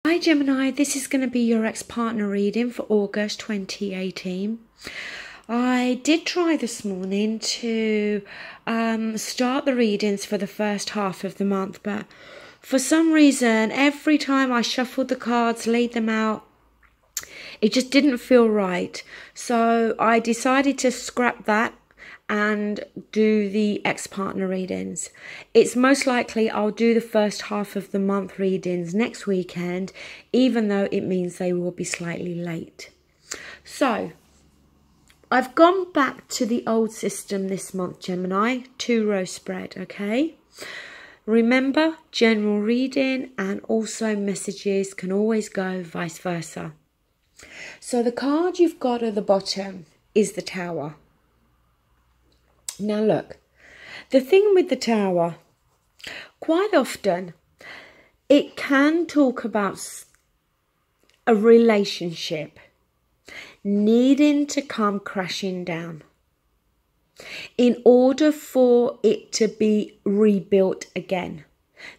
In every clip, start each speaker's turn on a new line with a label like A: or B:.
A: Hi Gemini, this is going to be your ex-partner reading for August 2018. I did try this morning to start the readings for the first half of the month, but for some reason, every time I shuffled the cards, laid them out, it just didn't feel right. So I decided to scrap that and do the ex-partner readings. It's most likely I'll do the first half of the month readings next weekend, even though it means they will be slightly late. So I've gone back to the old system this month, Gemini, 2-row spread, okay? Remember, general reading and also messages can always go vice versa. So the card you've got at the bottom is the Tower. Now look, the thing with the Tower, quite often it can talk about a relationship needing to come crashing down in order for it to be rebuilt again.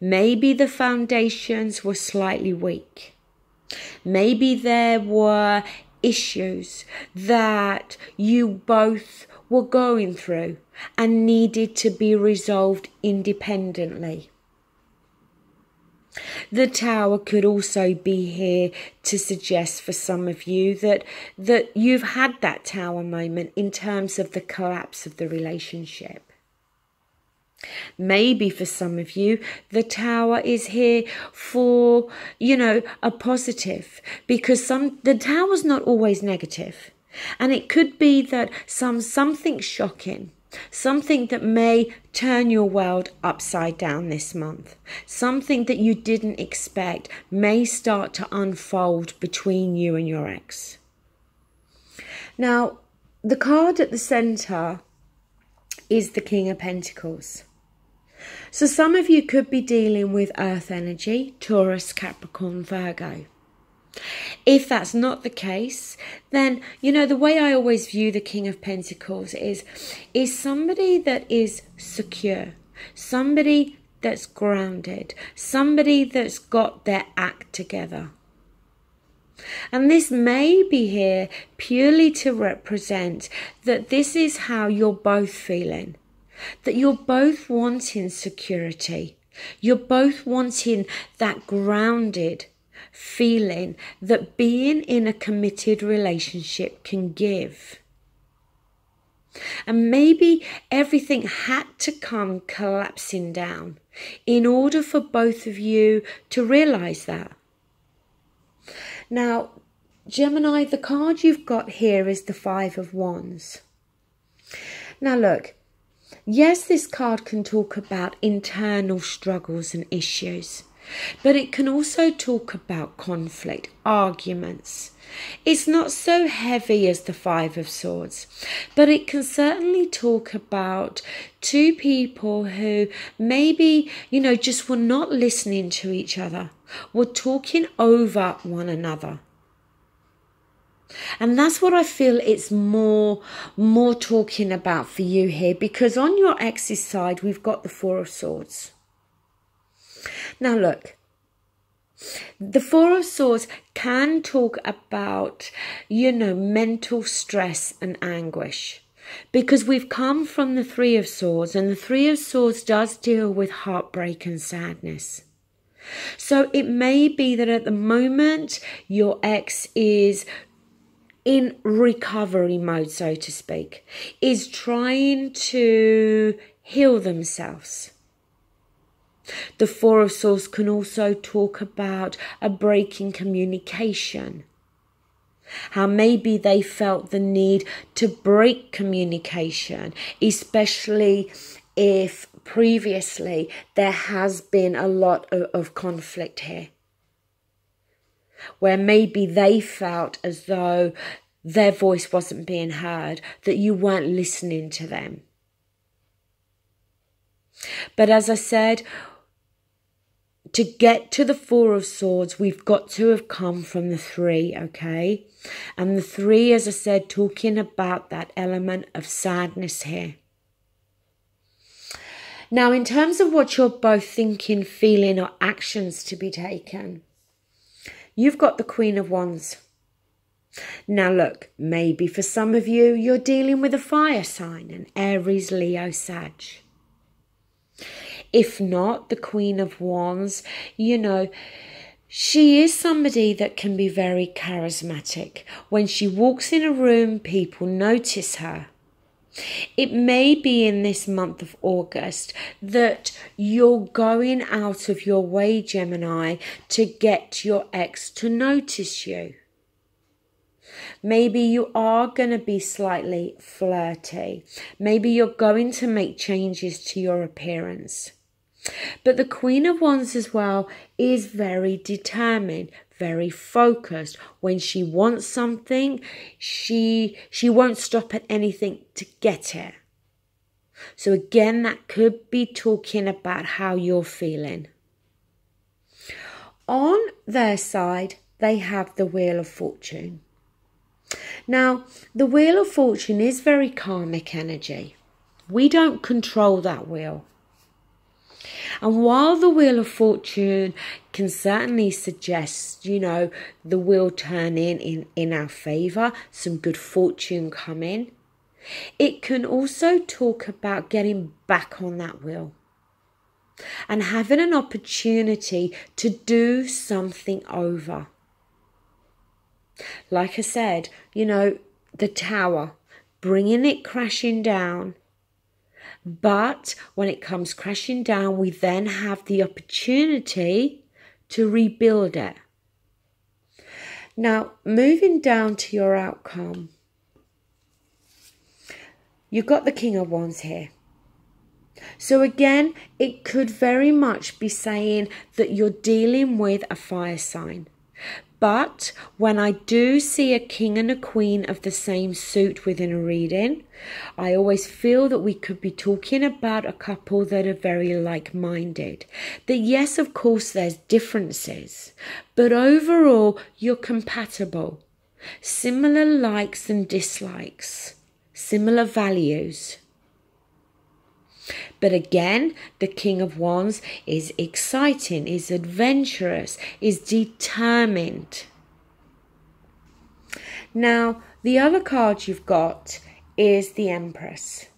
A: Maybe the foundations were slightly weak. Maybe there were issues that you both were going through and needed to be resolved independently. The Tower could also be here to suggest for some of you that you've had that Tower moment in terms of the collapse of the relationship. Maybe for some of you, the Tower is here for, a positive, because the Tower's not always negative. And it could be that something shocking, something that may turn your world upside down this month, something that you didn't expect may start to unfold between you and your ex. Now, the card at the center is the King of Pentacles. So some of you could be dealing with Earth energy, Taurus, Capricorn, Virgo. If that's not the case, then, the way I always view the King of Pentacles is somebody that is secure, somebody that's grounded, somebody that's got their act together. And this may be here purely to represent that this is how you're both feeling, that you're both wanting security, you're both wanting that grounded feeling that being in a committed relationship can give. And maybe everything had to come collapsing down in order for both of you to realize that. Now, Gemini, the card you've got here is the Five of Wands. Now look, yes, this card can talk about internal struggles and issues, but it can also talk about conflict, arguments. It's not so heavy as the Five of Swords, but it can certainly talk about two people who maybe, just were not listening to each other, were talking over one another. And that's what I feel it's more talking about for you here, because on your ex's side, we've got the Four of Swords. Now look, the Four of Swords can talk about, mental stress and anguish, because we've come from the Three of Swords, and the Three of Swords does deal with heartbreak and sadness. So it may be that at the moment your ex is in recovery mode, so to speak, is trying to heal themselves. The Four of Swords can also talk about a break in communication. How maybe they felt the need to break communication, especially if previously there has been a lot of conflict here, where maybe they felt as though their voice wasn't being heard, that you weren't listening to them. But as I said, to get to the Four of Swords, we've got to have come from the Three, okay? And the Three, as I said, talking about that element of sadness here. Now, in terms of what you're both thinking, feeling, or actions to be taken, you've got the Queen of Wands. Now look, maybe for some of you, you're dealing with a fire sign, an Aries, Leo, Sag. If not, the Queen of Wands, you know, she is somebody that can be very charismatic. When she walks in a room, people notice her. It may be in this month of August that you're going out of your way, Gemini, to get your ex to notice you. Maybe you are going to be slightly flirty. Maybe you're going to make changes to your appearance. But the Queen of Wands as well is very determined, very focused. When she wants something, she won't stop at anything to get it. So again, that could be talking about how you're feeling. On their side, they have the Wheel of Fortune. Now, the Wheel of Fortune is very karmic energy. We don't control that wheel. And while the Wheel of Fortune can certainly suggest, you know, the wheel turning in our favour, some good fortune coming, it can also talk about getting back on that wheel and having an opportunity to do something over. Like I said, you know, the Tower, bringing it crashing down. But when it comes crashing down, we then have the opportunity to rebuild it. Now, moving down to your outcome, you've got the King of Wands here. So again, it could very much be saying that you're dealing with a fire sign. But when I do see a king and a queen of the same suit within a reading, I always feel that we could be talking about a couple that are very like-minded. That yes, of course, there's differences, but overall, you're compatible. Similar likes and dislikes, similar values. But again, the King of Wands is exciting, is adventurous, is determined. Now, the other card you've got is the Empress.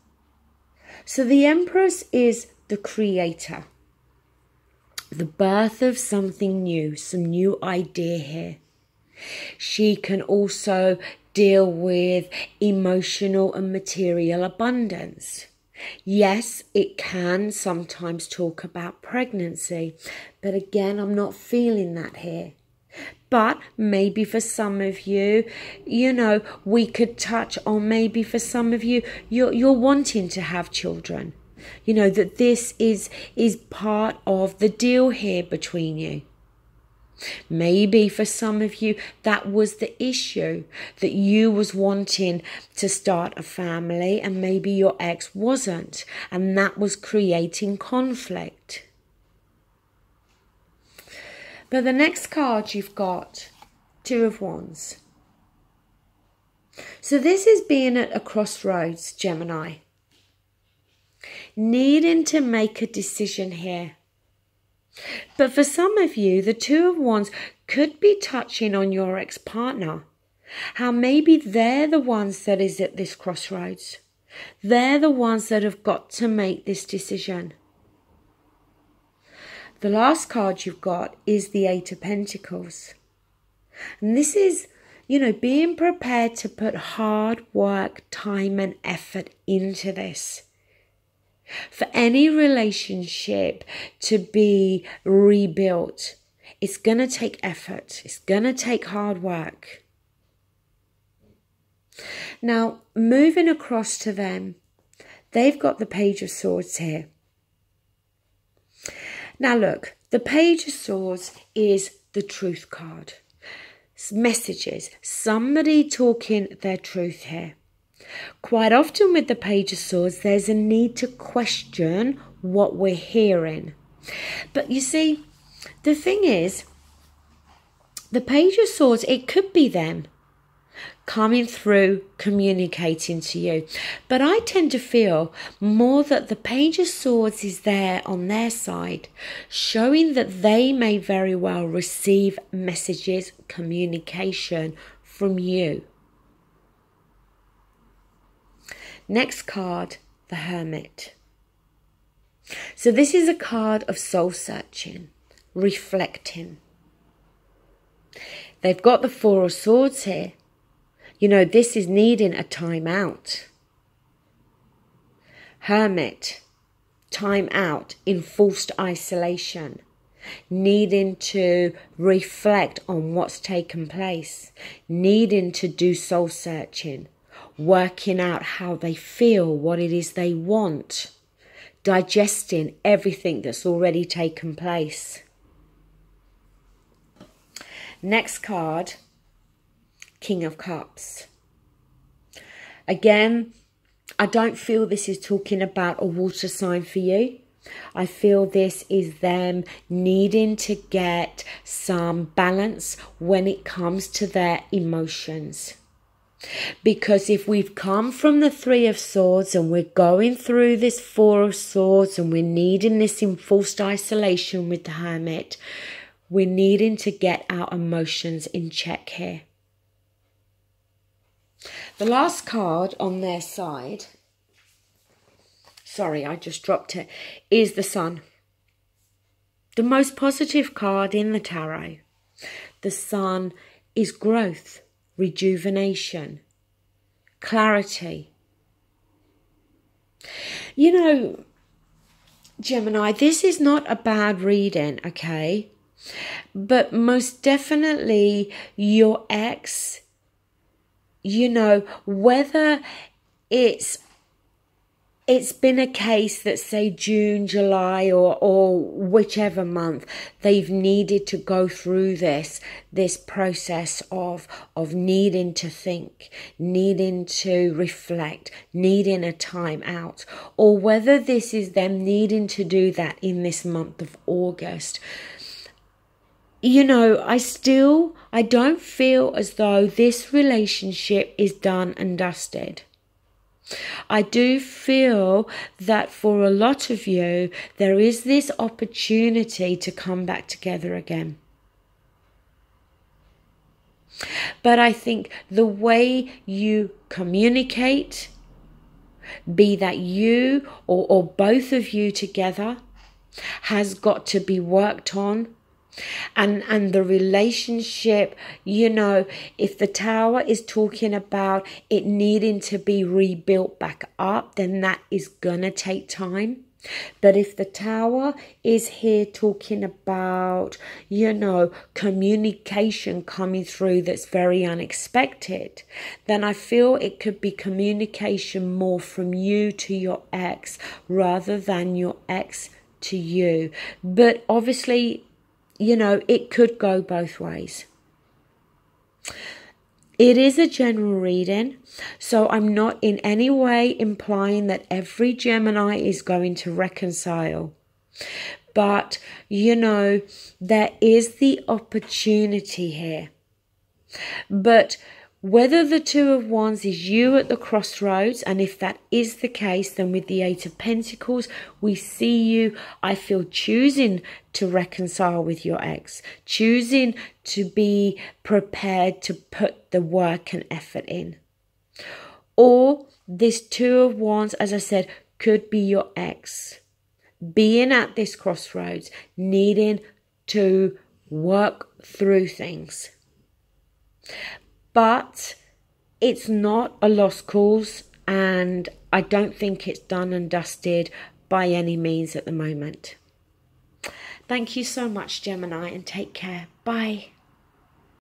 A: So the Empress is the creator, the birth of something new, some new idea here. She can also deal with emotional and material abundance. Yes, it can sometimes talk about pregnancy, but again, I'm not feeling that here. But maybe for some of you, you know, we could touch on maybe for some of you, you're wanting to have children. You know, that this is part of the deal here between you. Maybe for some of you, that was the issue, that you was wanting to start a family and maybe your ex wasn't, and that was creating conflict. But the next card you've got, Two of Wands. So this is being at a crossroads, Gemini. Needing to make a decision here. But for some of you, the Two of Wands could be touching on your ex-partner. How maybe they're the ones that is at this crossroads. They're the ones that have got to make this decision. The last card you've got is the Eight of Pentacles. And this is, you know, being prepared to put hard work, time and effort into this. For any relationship to be rebuilt, it's going to take effort. It's going to take hard work. Now, moving across to them, they've got the Page of Swords here. Now, look, the Page of Swords is the truth card. Messages, somebody talking their truth here. Quite often with the Page of Swords, there's a need to question what we're hearing. But you see, the thing is, the Page of Swords, it could be them. coming through, communicating to you. But I tend to feel more that the Page of Swords is there on their side, showing that they may very well receive messages, communication from you. Next card, the Hermit. So this is a card of soul searching, reflecting. They've got the Four of Swords here. You know, this is needing a time out. Hermit, time out, enforced isolation, needing to reflect on what's taken place, needing to do soul searching, working out how they feel, what it is they want, digesting everything that's already taken place. Next card, King of Cups. Again, I don't feel this is talking about a water sign for you. I feel this is them needing to get some balance when it comes to their emotions. Because if we've come from the Three of Swords and we're going through this Four of Swords and we're needing this enforced isolation with the Hermit, we're needing to get our emotions in check here. The last card on their side, sorry, I just dropped it, is the Sun. The most positive card in the tarot. The Sun is growth, rejuvenation, clarity. You know, Gemini, this is not a bad reading, okay? But most definitely your ex, you know, whether it's been a case that say June, July or whichever month, they've needed to go through this process of needing to think, needing to reflect, needing a time out, or whether this is them needing to do that in this month of August. You know, I don't feel as though this relationship is done and dusted. I do feel that for a lot of you, there is this opportunity to come back together again. But I think the way you communicate, be that you or both of you together, has got to be worked on. And the relationship, you know, if the Tower is talking about it needing to be rebuilt back up, then that is gonna take time. But if the Tower is here talking about, you know, communication coming through that's very unexpected, then I feel it could be communication more from you to your ex rather than your ex to you. But obviously, you know, it could go both ways. It is a general reading, so I'm not in any way implying that every Gemini is going to reconcile. But, you know, there is the opportunity here. But whether the Two of Wands is you at the crossroads, and if that is the case, then with the Eight of Pentacles, we see you, I feel, choosing to reconcile with your ex, choosing to be prepared to put the work and effort in. Or this Two of Wands, as I said, could be your ex being at this crossroads, needing to work through things. But it's not a lost cause, and I don't think it's done and dusted by any means at the moment. Thank you so much, Gemini, and take care. Bye.